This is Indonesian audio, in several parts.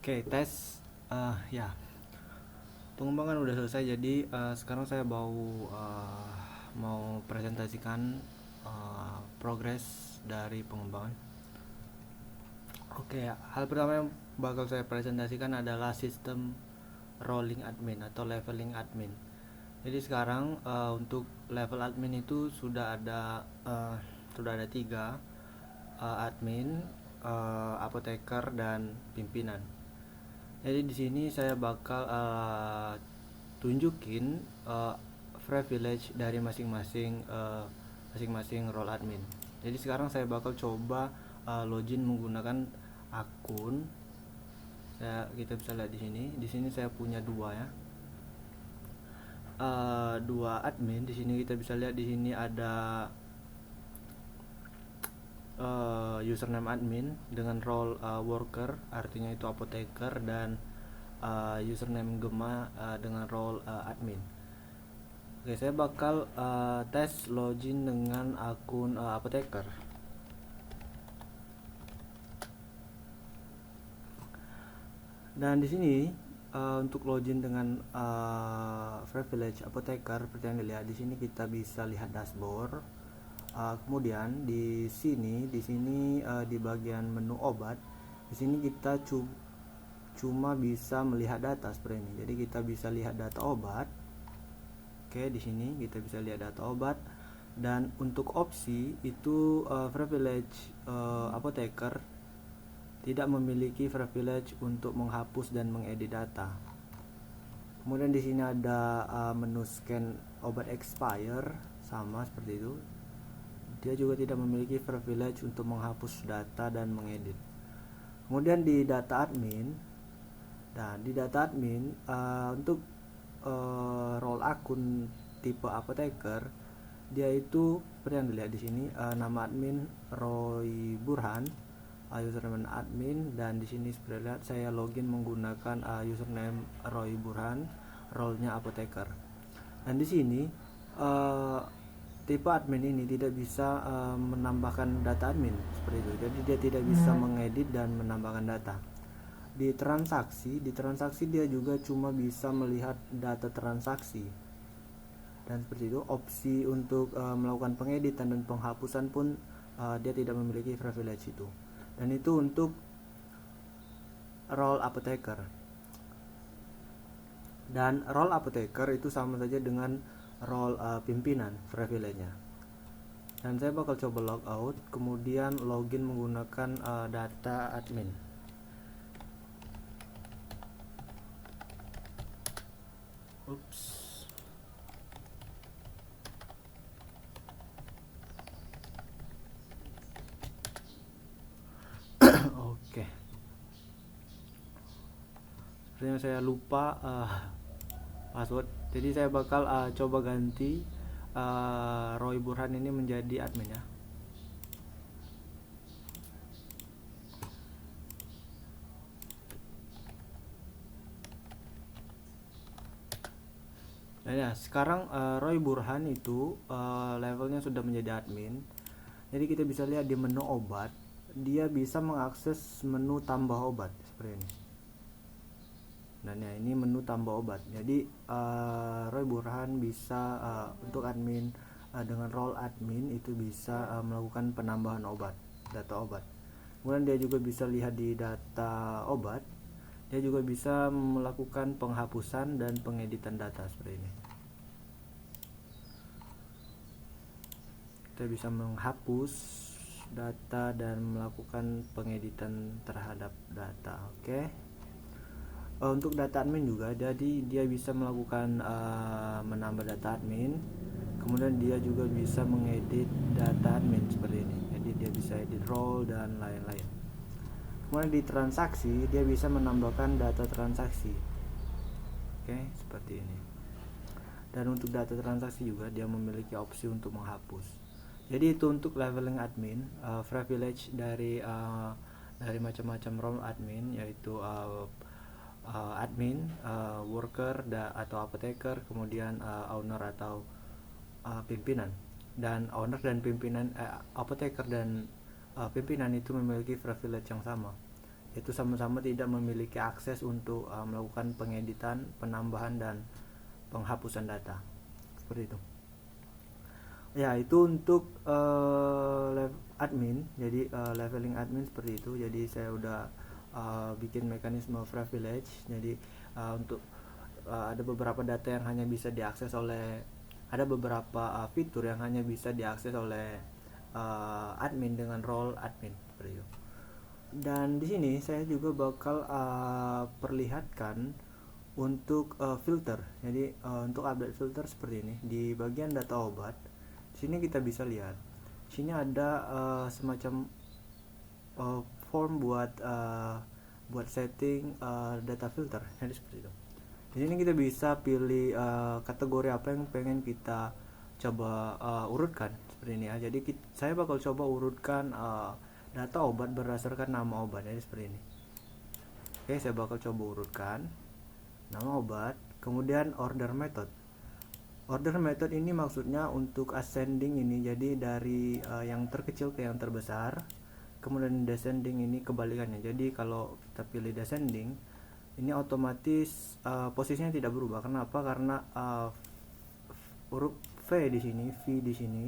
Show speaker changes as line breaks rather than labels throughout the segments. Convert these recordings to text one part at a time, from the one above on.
Oke, tes. Ya, pengembangan udah selesai. Jadi sekarang saya mau presentasikan progres dari pengembangan. Oke, hal pertama yang bakal saya presentasikan adalah sistem rolling admin atau leveling admin. Jadi sekarang untuk level admin itu sudah ada tiga, admin, apoteker, dan pimpinan. Jadi di sini saya bakal tunjukin privilege dari masing-masing role admin. Jadi sekarang saya bakal coba login menggunakan akun. Kita bisa lihat di sini. Di sini saya punya dua ya. Dua admin. Di sini kita bisa lihat di sini ada username admin dengan role worker, artinya itu apoteker, dan username Gema dengan role admin. Oke, saya bakal tes login dengan akun apoteker. Dan di sini untuk login dengan privilege apoteker, seperti yang dilihat di sini kita bisa lihat dashboard. Kemudian di sini di bagian menu obat, di sini kita cuma bisa melihat data seperti ini. Jadi kita bisa lihat data obat. Oke, di sini kita bisa lihat data obat. Dan untuk opsi itu privilege apoteker tidak memiliki privilege untuk menghapus dan mengedit data. Kemudian di sini ada menu scan obat expire, sama seperti itu. Dia juga tidak memiliki privilege untuk menghapus data dan mengedit. Kemudian di data admin, untuk role akun tipe apoteker, dia itu seperti yang dilihat di sini, nama admin Roy Burhan, username admin, dan di sini seperti lihat saya login menggunakan username Roy Burhan, role-nya apoteker. Dan di sini tipe admin ini tidak bisa menambahkan data admin seperti itu. Jadi dia tidak bisa mengedit dan menambahkan data. Di transaksi dia juga cuma bisa melihat data transaksi. Dan seperti itu, opsi untuk melakukan pengeditan dan penghapusan pun dia tidak memiliki privilege itu. Dan itu untuk role apoteker. Dan role apoteker itu sama saja dengan role pimpinan privilege-nya. Dan saya bakal coba logout, kemudian login menggunakan data admin. Oops. Oke. Sebenarnya saya lupa password. Jadi saya bakal coba ganti Roy Burhan ini menjadi admin ya. Nah ya, sekarang Roy Burhan itu levelnya sudah menjadi admin. Jadi kita bisa lihat di menu obat, dia bisa mengakses menu tambah obat seperti ini. Dan ya, ini menu tambah obat. Jadi Roy Burhan bisa untuk admin dengan role admin itu bisa melakukan penambahan obat, data obat. Kemudian dia juga bisa lihat di data obat, dia juga bisa melakukan penghapusan dan pengeditan data seperti ini. Kita bisa menghapus data dan melakukan pengeditan terhadap data. Oke. Untuk data admin juga, jadi dia bisa melakukan menambah data admin, kemudian dia juga bisa mengedit data admin seperti ini. Jadi dia bisa edit role dan lain-lain. Kemudian di transaksi dia bisa menambahkan data transaksi. Oke, seperti ini. Dan untuk data transaksi juga dia memiliki opsi untuk menghapus. Jadi itu untuk leveling admin, privilege dari macam-macam role admin, yaitu admin, worker atau apoteker, kemudian owner atau pimpinan. Dan owner dan pimpinan, apoteker dan pimpinan itu memiliki privilege yang sama. Itu sama-sama tidak memiliki akses untuk melakukan pengeditan, penambahan dan penghapusan data. Seperti itu. Ya, itu untuk admin. Jadi leveling admin seperti itu. Jadi saya udah bikin mekanisme privilege. Jadi untuk ada beberapa data yang hanya bisa diakses oleh, ada beberapa fitur yang hanya bisa diakses oleh admin dengan role admin seperti itu. Dan di sini saya juga bakal perlihatkan untuk filter. Jadi untuk update filter seperti ini di bagian data obat. Di sini kita bisa lihat. Di sini ada semacam form buat setting data filter. Jadi seperti itu. Di sini kita bisa pilih kategori apa yang pengen kita coba urutkan seperti ini ya. Jadi saya bakal coba urutkan data obat berdasarkan nama obat. Jadi seperti ini. Oke, saya bakal coba urutkan nama obat, kemudian order method. Order method ini maksudnya untuk ascending ini, jadi dari yang terkecil ke yang terbesar. Kemudian descending ini kebalikannya. Jadi kalau kita pilih descending, ini otomatis posisinya tidak berubah. Kenapa? Karena huruf V di sini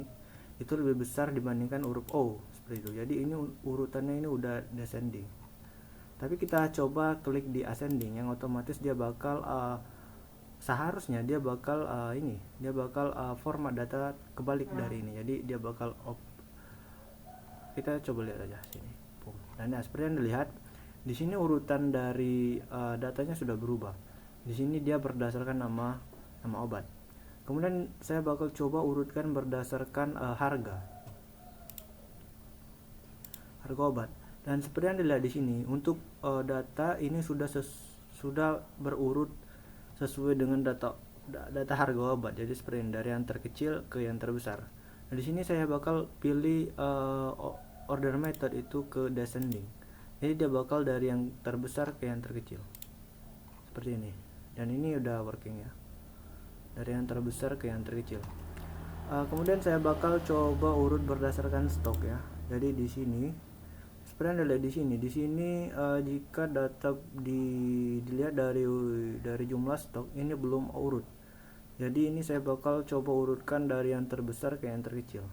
itu lebih besar dibandingkan huruf O seperti itu. Jadi ini urutannya ini udah descending. Tapi kita coba klik di ascending, yang otomatis dia bakal seharusnya dia bakal format data kebalik dari ini. Jadi dia bakal kita coba lihat aja sini. Dan seperti yang dilihat di sini urutan dari datanya sudah berubah. Di sini dia berdasarkan nama obat. Kemudian saya bakal coba urutkan berdasarkan harga obat. Dan seperti yang dilihat di sini, untuk data ini sudah berurut sesuai dengan data harga obat. Jadi seperti ini, dari yang terkecil ke yang terbesar. Nah, di sini saya bakal pilih order method itu ke descending. Jadi dia bakal dari yang terbesar ke yang terkecil. Seperti ini. Dan ini udah working ya. Dari yang terbesar ke yang terkecil. Kemudian saya bakal coba urut berdasarkan stok ya. Jadi di sini seperti yang dilihat di sini jika data dilihat dari jumlah stok ini belum urut. Jadi ini saya bakal coba urutkan dari yang terbesar ke yang terkecil.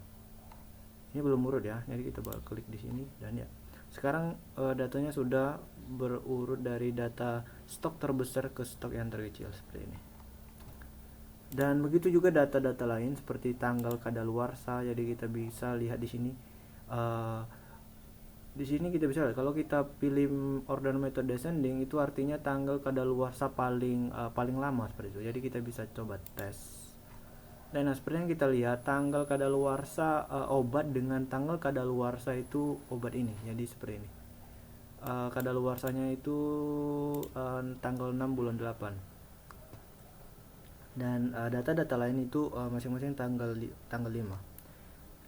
Ini belum urut ya. Jadi kita bakal klik di sini dan ya. Sekarang datanya sudah berurut dari data stok terbesar ke stok yang terkecil seperti ini. Dan begitu juga data-data lain seperti tanggal kadaluarsa. Jadi kita bisa lihat di sini. Di sini kita bisa lihat kalau kita pilih order method descending itu artinya tanggal kadaluarsa paling lama seperti itu. Jadi kita bisa coba tes. Dan seperti yang kita lihat tanggal kadaluarsa obat dengan tanggal kadaluarsa itu obat ini. Jadi seperti ini. Kadaluarsanya itu tanggal 6 bulan 8. Dan data-data lain itu masing-masing tanggal 5.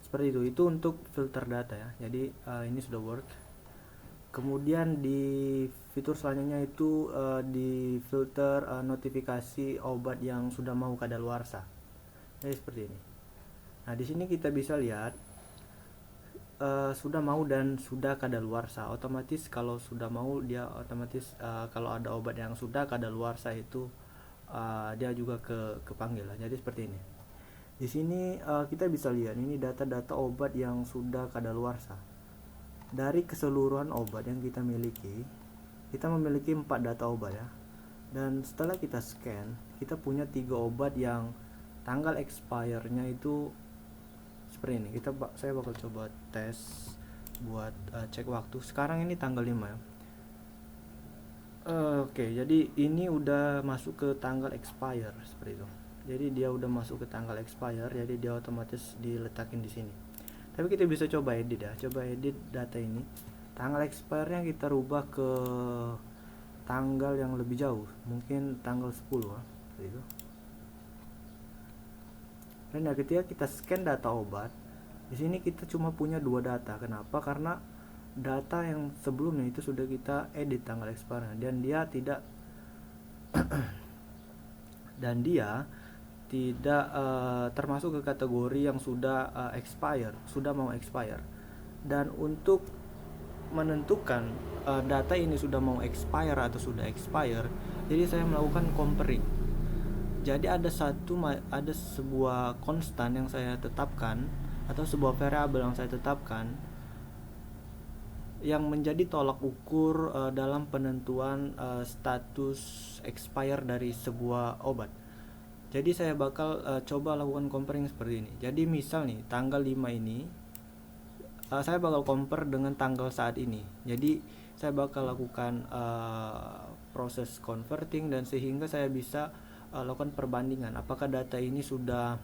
Seperti itu untuk filter data ya. Jadi ini sudah work. Kemudian di fitur selanjutnya itu di filter notifikasi obat yang sudah mau kadaluarsa. Jadi seperti ini. Nah di sini kita bisa lihat sudah mau dan sudah kadaluarsa. Otomatis kalau sudah mau dia otomatis kalau ada obat yang sudah kadaluarsa itu dia juga kepanggil lah. Jadi seperti ini. Di sini kita bisa lihat ini data-data obat yang sudah kadaluarsa. Dari keseluruhan obat yang kita miliki, kita memiliki 4 data obat ya. Dan setelah kita scan, kita punya 3 obat yang tanggal expire-nya itu seperti ini. Saya bakal coba tes buat cek waktu. Sekarang ini tanggal 5 ya. Oke, jadi ini udah masuk ke tanggal expire seperti itu. Jadi dia udah masuk ke tanggal expire, jadi dia otomatis diletakin di sini. Tapi kita bisa coba edit ya, coba edit data ini. Tanggal expire-nya kita rubah ke tanggal yang lebih jauh, mungkin tanggal 10 ya, gitu. Dan ketika kita scan data obat, di sini kita cuma punya 2 data. Kenapa? Karena data yang sebelumnya itu sudah kita edit tanggal expire dan dia tidak termasuk ke kategori yang sudah sudah mau expire. Dan untuk menentukan data ini sudah mau expire atau sudah expire, jadi saya melakukan comparing. Jadi ada sebuah konstan yang saya tetapkan atau sebuah variabel yang saya tetapkan yang menjadi tolak ukur dalam penentuan status expire dari sebuah obat. Jadi saya bakal coba lakukan comparing seperti ini. Jadi misal nih tanggal 5 ini saya bakal compare dengan tanggal saat ini. Jadi saya bakal lakukan proses converting, dan sehingga saya bisa lakukan perbandingan apakah data ini sudah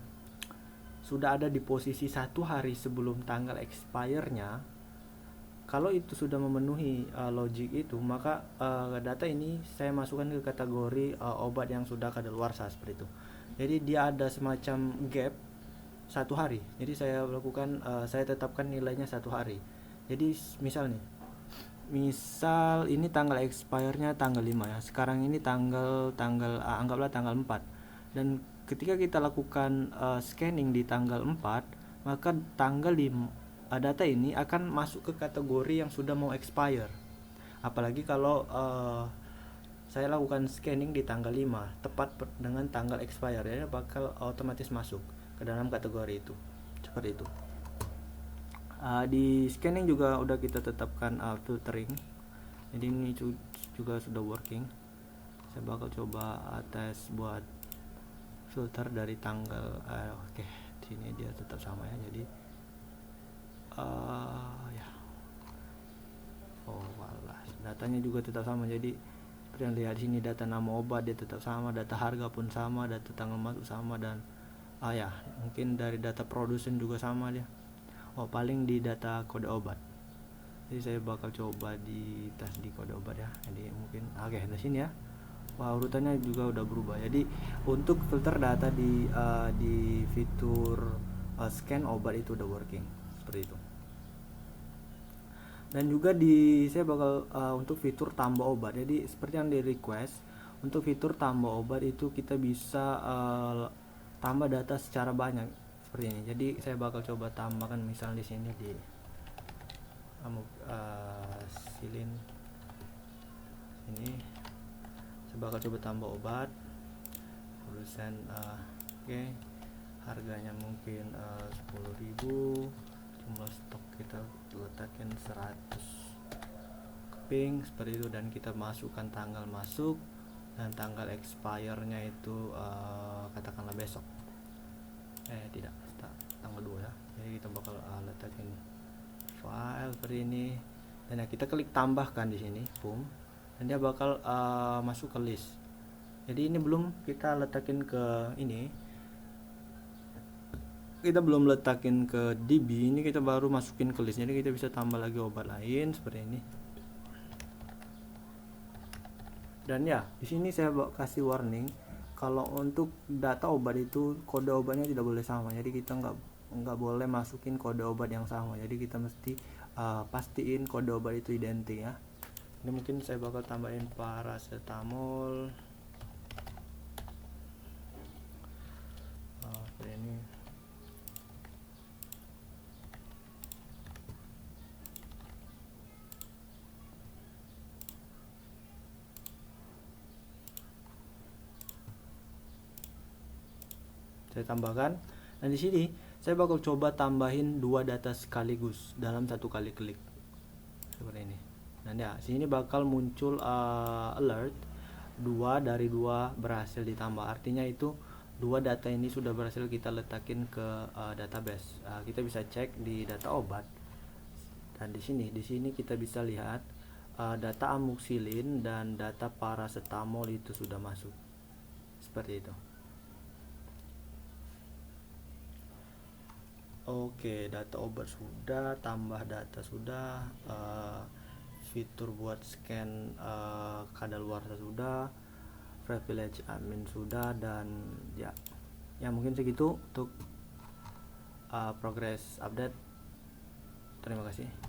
ada di posisi 1 hari sebelum tanggal expire-nya. Kalau itu sudah memenuhi logik itu, maka data ini saya masukkan ke kategori obat yang sudah kadaluarsa seperti itu. Jadi dia ada semacam gap 1 hari. Jadi saya lakukan saya tetapkan nilainya 1 hari. Jadi misal ini tanggal expire-nya tanggal 5 ya. Sekarang ini tanggal anggaplah tanggal 4. Dan ketika kita lakukan scanning di tanggal 4, maka tanggal 5 data ini akan masuk ke kategori yang sudah mau expire. Apalagi kalau saya lakukan scanning di tanggal 5 tepat dengan tanggal expire, ya bakal otomatis masuk ke dalam kategori itu. Seperti itu. Di scanning juga udah kita tetapkan filtering. Jadi ini juga sudah working. Saya bakal coba tes buat filter dari tanggal oke, sini dia tetap sama ya. Jadi ya. Oh walah, datanya juga tetap sama. Jadi seperti yang lihat sini, data nama obat dia tetap sama, data harga pun sama, data tanggal masuk sama, dan ya mungkin dari data produsen juga sama dia. Paling di data kode obat. Jadi saya bakal coba di tes di kode obat ya. Jadi mungkin oke, di sini ya. Wah, urutannya juga udah berubah. Jadi untuk filter data di fitur scan obat itu udah working seperti itu. Dan juga saya bakal untuk fitur tambah obat. Jadi seperti yang di request, untuk fitur tambah obat itu kita bisa tambah data secara banyak seperti ini. Jadi saya bakal coba tambahkan misal di sini di silin ini, saya bakal coba tambah obat produsen. Oke, harganya mungkin 10.000, jumlah stok kita letakin 100 keping seperti itu, dan kita masukkan tanggal masuk dan tanggal expire-nya itu katakanlah besok, tidak, tanggal 2 ya. Jadi kita bakal letakin file seperti ini, dan ya kita klik tambahkan di sini, boom, dan dia bakal masuk ke list. Jadi ini belum kita letakin ke ini, kita belum letakin ke DB, ini kita baru masukin ke list. Jadi kita bisa tambah lagi obat lain seperti ini. Dan ya di sini saya kasih warning kalau untuk data obat itu kode obatnya tidak boleh sama. Jadi kita nggak boleh masukin kode obat yang sama. Jadi kita mesti pastiin kode obat itu identik ya. Ini mungkin saya bakal tambahin paracetamol. Ini saya tambahkan, dan di sini saya bakal coba tambahin 2 data sekaligus dalam 1 kali klik seperti ini. Dan ya sini bakal muncul alert 2 dari 2 berhasil ditambah, artinya itu 2 data ini sudah berhasil kita letakin ke database. Kita bisa cek di data obat, dan di sini kita bisa lihat data amoxicillin dan data paracetamol itu sudah masuk seperti itu. Oke, data obat sudah, tambah data sudah, fitur buat scan kadaluarsa sudah, privilege admin sudah, dan ya mungkin segitu untuk progress update. Terima kasih.